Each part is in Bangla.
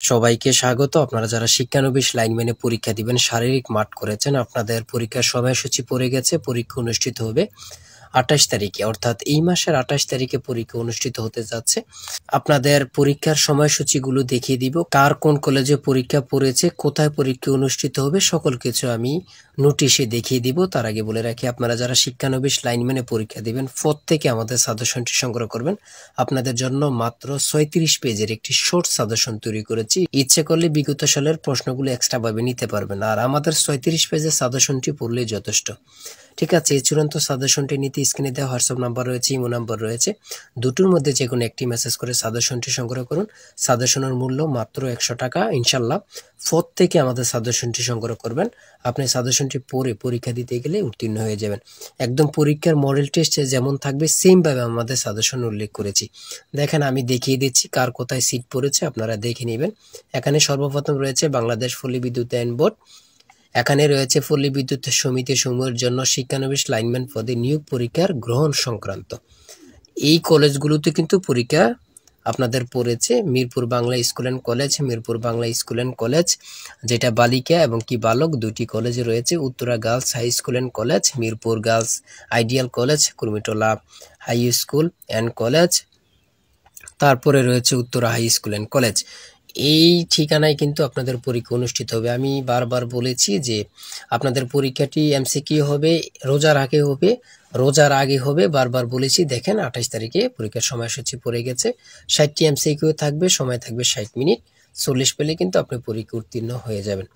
সবাইকে স্বাগত। আপনারা যারা শিক্ষানবিশ লাইনম্যানে পরীক্ষা দিবেন, শারীরিক মাঠ করেছেন, আপনাদের পরীক্ষার সময়সূচি পড়ে গেছে। পরীক্ষা অনুষ্ঠিত হবে 28 তারিখে, অর্থাৎ এই মাসের 28 তারিখে পরীক্ষা অনুষ্ঠিত হতে যাচ্ছে। আপনাদের পরীক্ষার সময়সূচিগুলো দেখিয়ে দিব, কার কোন কলেজে পরীক্ষা পড়েছে, কোথায় পরীক্ষা অনুষ্ঠিত হবে, সকল কিছু আমি নোটিশে দেখিয়ে দিব। তার আগে বলে রাখি, আপনারা যারা শিক্ষানবিশ লাইনম্যানে পরীক্ষা দিবেন, প্রত্যেকে আমাদের সাজেশনটি সংগ্রহ করবেন। আপনাদের জন্য মাত্র 36 পেজের একটি শর্ট সাজেশন তৈরি করেছি। ইচ্ছে করলে বিগত সালের প্রশ্নগুলো এক্সট্রা ভাবে নিতে পারবেন, আর আমাদের 36 পেজের সাজেশনটি পড়লেই যথেষ্ট। ঠিক আছে, এই চূড়ান্ত সাজেশনটি নিতে স্ক্রিনে দেওয়া হোয়াটসঅ্যাপ নাম্বার রয়েছে, ইমো নাম্বার রয়েছে, দুটোর মধ্যে যে কোনো একটি মেসেজ করে সাজেশনটি সংগ্রহ করুন। সাজেশনের মূল্য মাত্র 100 টাকা। ইনশাল্লাহ প্রত্যেকে আমাদের সাজেশনটি সংগ্রহ করবেন। আপনি সাজেশনটি পড়ে পরীক্ষা দিতে গেলে উত্তীর্ণ হয়ে যাবেন। একদম পরীক্ষার মডেল টেস্টে যেমন থাকবে সেম ভাবে আমাদের সাজেশন উল্লেখ করেছি। দেখেন, আমি দেখিয়ে দিচ্ছি কার কোথায় সিট পড়েছে, আপনারা দেখে নেবেন। এখানে সর্বপ্রথম রয়েছে বাংলাদেশ পল্লী বিদ্যুতায়ন বোর্ড। এখানে রয়েছে পল্লী বিদ্যুৎ সমিতি সমূহের জন্য শিক্ষানবিশ লাইনম্যান পদে নিয়োগ পরীক্ষার গ্রহণ সংক্রান্ত। এই কলেজগুলোতে কিন্তু পরীক্ষা আপনাদের পড়েছে। Mirpur Bangla school and college, Mirpur Bangla school and college যেটা বালিকা এবং কি বালক দুটি কলেজে রয়েছে। Uttara girls high school and college, Mirpur girls ideal college, Kurmitola high school and college, তারপরে রয়েছে Uttara high school and college. এই ঠিকানায় কিন্তু আপনাদের পরীক্ষা অনুষ্ঠিত হবে। আমি বারবার বলেছি যে আপনাদের পরীক্ষাটি এমসিকিউ হবে, রোজার আগে হবে, বারবার বলেছি। দেখেন, 28 তারিখে পরীক্ষার সময়সূচি পড়ে গেছে। 60টি এমসিকিউ থাকবে, সময় থাকবে 60 মিনিট। 40 পেলে কিন্তু আপনি পরীক্ষা উত্তীর্ণ হয়ে যাবেন।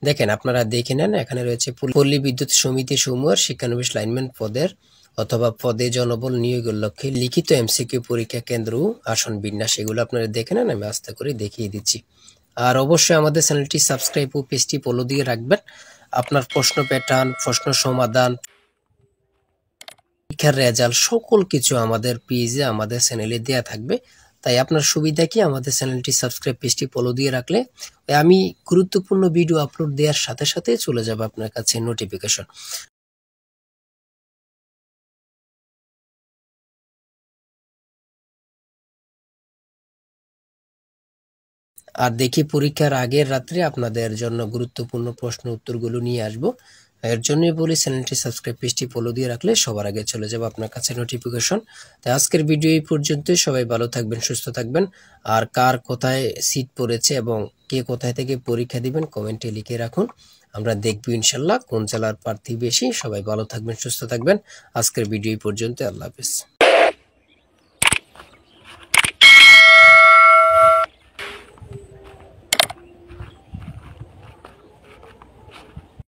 দেখেন, আপনারা দেখে নেন, এখানে রয়েছে পল্লী বিদ্যুৎ সমিতি সমূহের শিক্ষানবিশ লাইনম্যান পদের অথবা পদে জনবল নিয়োগের লক্ষ্যে লিখিত এমসিকিউ পরীক্ষা কেন্দ্র আসন বিন্যাস, এগুলো আপনারা দেখে নেন, আমি আস্তে করে দেখিয়ে দিচ্ছি। আর অবশ্যই আমাদের চ্যানেলটি সাবস্ক্রাইব ও পেজটি ফলো দিয়ে রাখবেন। আপনার প্রশ্ন প্যাটার্ন, প্রশ্ন সমাধান, পরীক্ষার রেজাল্ট সকল কিছু আমাদের পেজে, আমাদের চ্যানেলে দেয়া থাকবে। তাই আপনার সুবিধা কি, আমাদের চ্যানেলটি সাবস্ক্রাইব পেজটি ফলো দিয়ে রাখলে আমি গুরুত্বপূর্ণ ভিডিও আপলোড দেওয়ার সাথে সাথে চলে যাবে আপনার কাছে নোটিফিকেশন। আর দেখি পরীক্ষার আগের রাত্রে আপনাদের জন্য গুরুত্বপূর্ণ প্রশ্ন উত্তরগুলো নিয়ে আসব। এর জন্যই বলি, চ্যানেলটি সাবস্ক্রাইব পেজটি ফলো দিয়ে রাখলে সবার আগে চলে যাবে আপনার কাছে নোটিফিকেশন। তাই আজকের ভিডিও এই পর্যন্তই। সবাই ভালো থাকবেন, সুস্থ থাকবেন। আর কার কোথায় সিট পড়েছে এবং কে কোথায় থেকে পরীক্ষা দিবেন কমেন্টে লিখে রাখুন। আমরা দেখব ইনশাল্লাহ কোন জেলার প্রার্থী বেশি। সবাই ভালো থাকবেন, সুস্থ থাকবেন। আজকের ভিডিও এই পর্যন্ত। আল্লাহ হাফেজ।